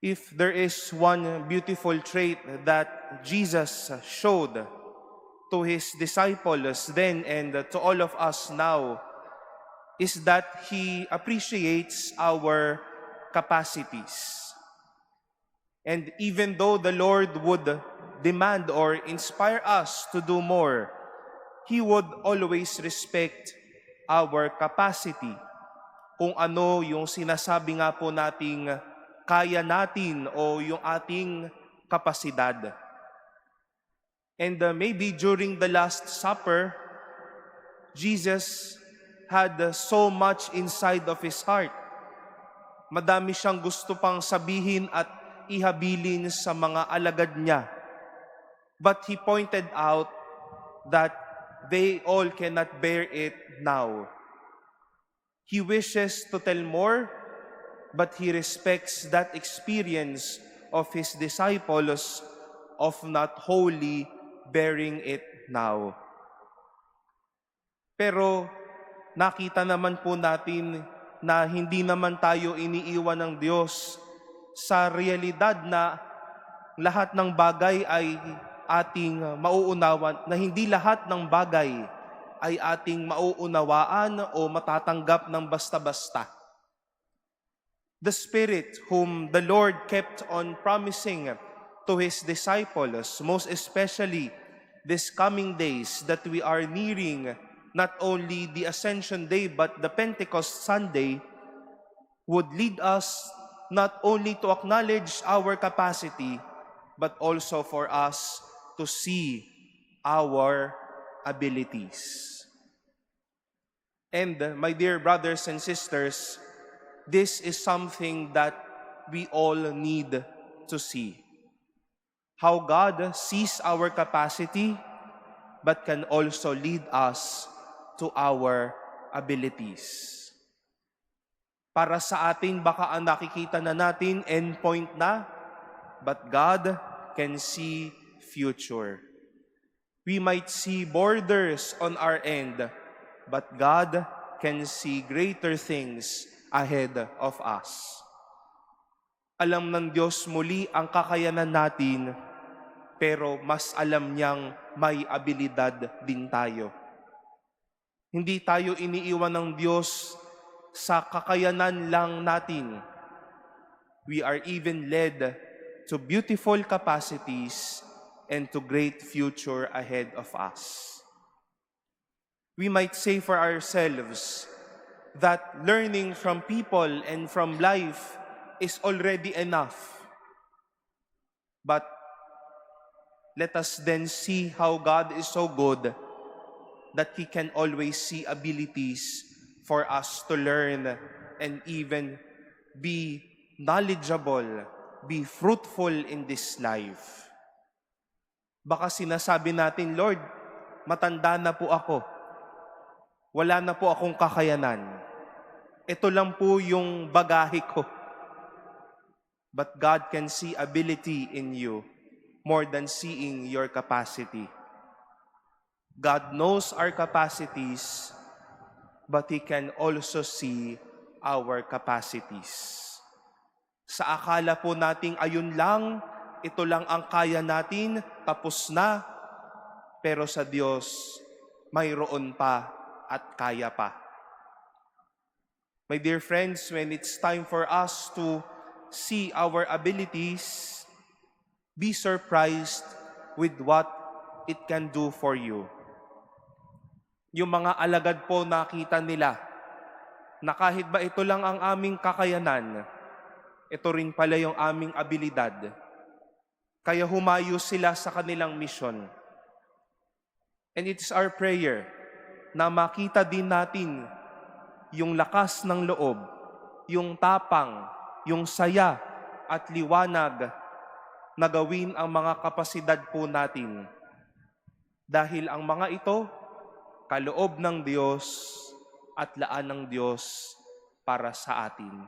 If there is one beautiful trait that Jesus showed to his disciples then and to all of us now, is that he appreciates our capacities. And even though the Lord would demand or inspire us to do more, he would always respect our capacity. Kung ano yung sinasabi nga po nating kaya natin o yung ating kapasidad. And maybe during the Last Supper, Jesus had so much inside of his heart. Madami siyang gusto pang sabihin at ihabilin sa mga alagad niya. But he pointed out that they all cannot bear it now. He wishes to tell more, but he respects that experience of his disciples of not wholly bearing it now. Pero nakita naman po natin na hindi naman tayo iniiwan ng Diyos sa realidad na lahat ng bagay ay ating mauunawan, na hindi lahat ng bagay ay ating mauunawaan o matatanggap ng basta-basta. The Spirit whom the Lord kept on promising to His disciples, most especially these coming days that we are nearing, not only the Ascension Day but the Pentecost Sunday, would lead us not only to acknowledge our capacity, but also for us to see our abilities. And my dear brothers and sisters, this is something that we all need to see. How God sees our capacity, but can also lead us to our abilities. Para sa atin, baka ang nakikita na natin, endpoint na, but God can see future. We might see borders on our end, but God can see greater things ahead of us. Alam ng Diyos muli ang kakayanan natin, pero mas alam niyang may abilidad din tayo. Hindi tayo iniiwan ng Diyos sa kakayanan lang natin. We are even led to beautiful capacities and to great future ahead of us. We might say for ourselves that learning from people and from life is already enough. But let us then see how God is so good that He can always see abilities for us to learn and even be knowledgeable, be fruitful in this life. Baka sinasabi natin, Lord, matanda na po ako. Wala na po akong kakayanan. Ito lang po yung bagahe ko. But God can see ability in you more than seeing your capacity. God knows our capacities, but He can also see our capacities. Sa akala po nating ayun lang, ito lang ang kaya natin, tapos na, pero sa Diyos, mayroon pa at kaya pa. My dear friends, when it's time for us to see our abilities, be surprised with what it can do for you. Yung mga alagad po nakita nila na kahit ba ito lang ang aming kakayanan, ito rin pala yung aming abilidad. Kaya humayo sila sa kanilang misyon. And it's our prayer na makita din natin yung lakas ng loob, yung tapang, yung saya at liwanag na gawin ang mga kapasidad po natin. Dahil ang mga ito, kaloob ng Diyos at laan ng Diyos para sa atin.